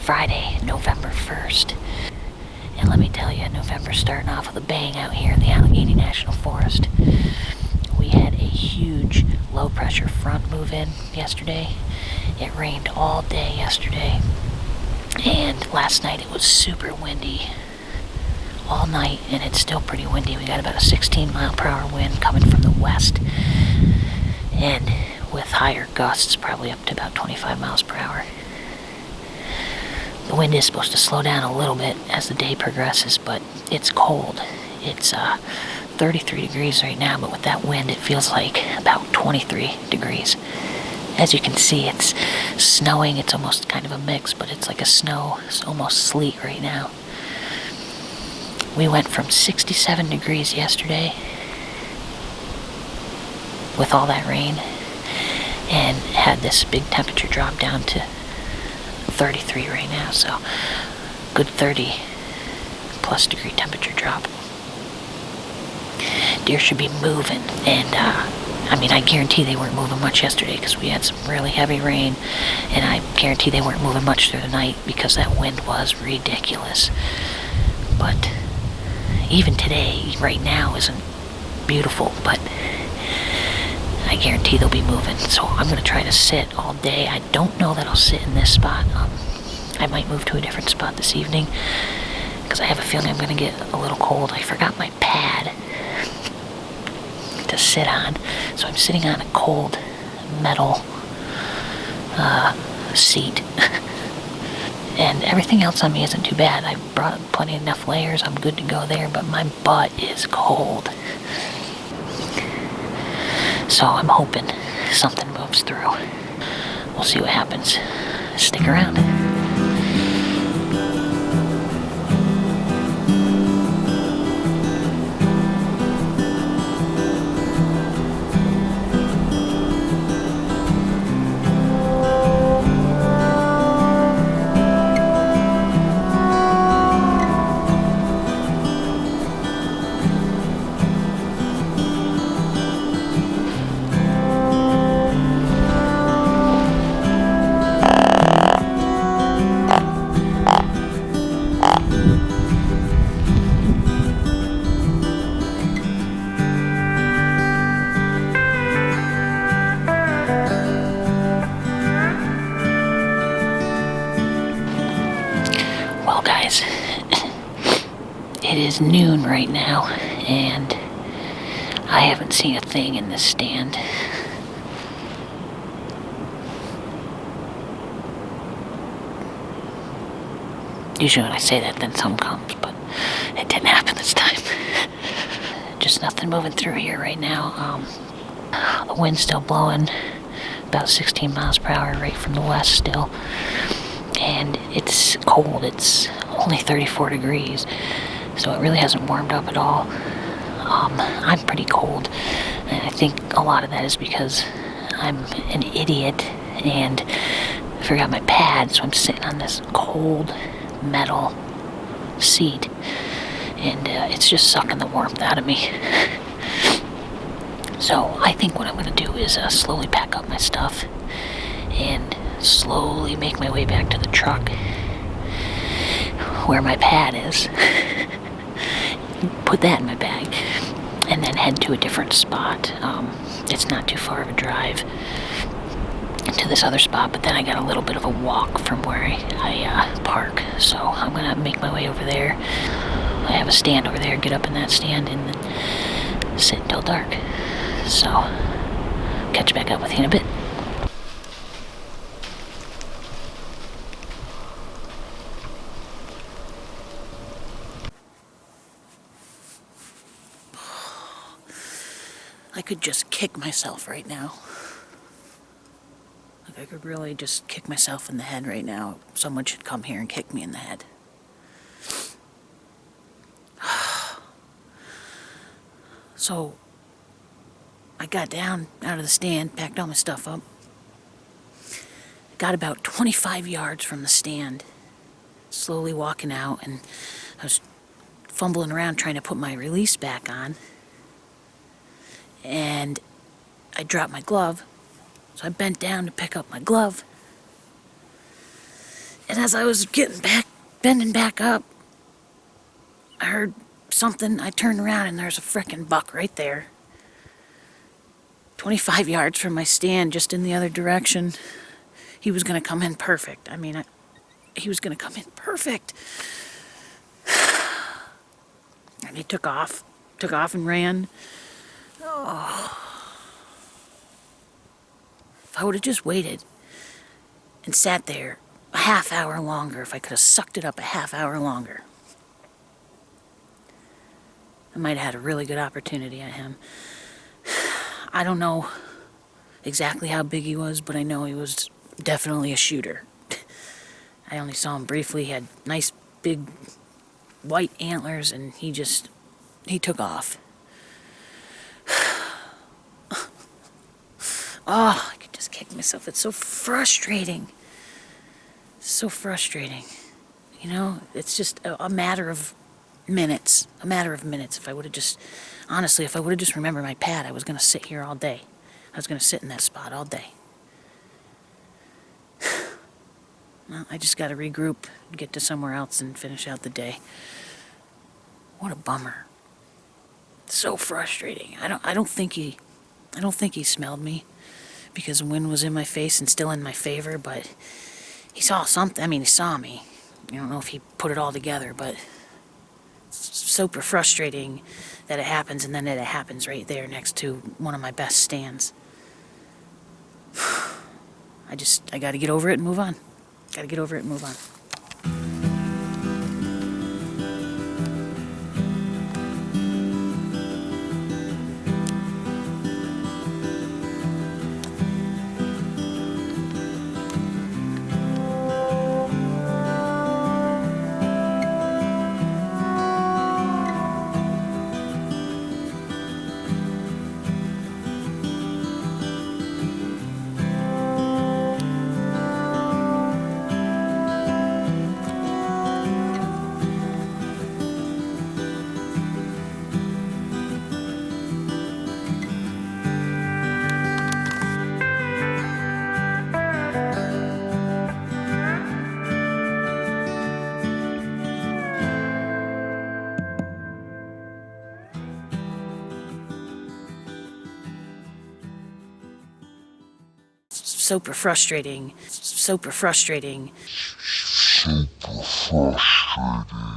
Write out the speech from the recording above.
Friday, November 1st. And let me tell you, November's starting off with a bang out here in the Allegheny National Forest. We had a huge low-pressure front move in yesterday. It rained all day yesterday. And last night it was super windy all night, and it's still pretty windy. We got about a 16-mile-per-hour wind coming from the west, and with higher gusts, probably up to about 25 miles per hour. The wind is supposed to slow down a little bit as the day progresses, but it's cold. It's 33 degrees right now, but with that wind it feels like about 23 degrees. As you can see, it's snowing. It's almost kind of a mix, but it's like a snow. It's almost sleet right now. We went from 67 degrees yesterday with all that rain and had this big temperature drop down to 33 right now, so good 30 plus degree temperature drop. Deer should be moving, and I guarantee they weren't moving much yesterday because we had some really heavy rain, and I guarantee they weren't moving much through the night because that wind was ridiculous. But even today, right now, isn't beautiful, but I guarantee they'll be moving. So I'm going to try to sit all day. I don't know that I'll sit in this spot. I might move to a different spot this evening because I have a feeling I'm going to get a little cold. I forgot my pad to sit on, so I'm sitting on a cold metal seat. And everything else on me isn't too bad. I brought plenty enough layers. I'm good to go there, but my butt is cold. So I'm hoping something moves through. We'll see what happens. Stick around. Well, guys, it is noon right now, and I haven't seen a thing in this stand. Usually when I say that, then some comes, but it didn't happen this time. Just nothing moving through here right now. The wind's still blowing about 16 miles per hour right from the west still. And it's cold. It's only 34 degrees, so it really hasn't warmed up at all. I'm pretty cold, and I think a lot of that is because I'm an idiot and forgot my pad, so I'm sitting on this cold metal seat, and it's just sucking the warmth out of me. So I think what I'm going to do is slowly pack up my stuff and slowly make my way back to the truck where my pad is, put that in my bag, and then head to a different spot. It's not too far of a drive to this other spot, but then I got a little bit of a walk from where I park, so I'm gonna make my way over there. I have a stand over there, get up in that stand and then sit until dark. So catch back up with you in a bit. I could just kick myself right now. Like, I could really just kick myself in the head right now. Someone should come here and kick me in the head. So, I got down out of the stand, packed all my stuff up. Got about 25 yards from the stand, slowly walking out, and I was fumbling around trying to put my release back on. And I dropped my glove, so I bent down to pick up my glove. And as I was bending back up, I heard something. I turned around and there's a frickin' buck right there. 25 yards from my stand, just in the other direction. He was gonna come in perfect. He was gonna come in perfect. And he took off and ran. Oh. If I would have just waited and sat there a half hour longer, if I could have sucked it up a half hour longer, I might have had a really good opportunity at him. I don't know exactly how big he was, but I know he was definitely a shooter. I only saw him briefly. He had nice big white antlers, and he took off. Oh, I could just kick myself. It's so frustrating. So frustrating. You know, it's just a matter of minutes. A matter of minutes. If I would have just remembered my pad, I was going to sit here all day. I was going to sit in that spot all day. Well, I just got to regroup, get to somewhere else, and finish out the day. What a bummer. So frustrating. I don't think he smelled me, because the wind was in my face and still in my favor, but he saw something. He saw me. I don't know if he put it all together, but it's super frustrating that it happens, and then that it happens right there next to one of my best stands. I gotta get over it and move on. Gotta get over it and move on. Super frustrating. Super frustrating. Super frustrating.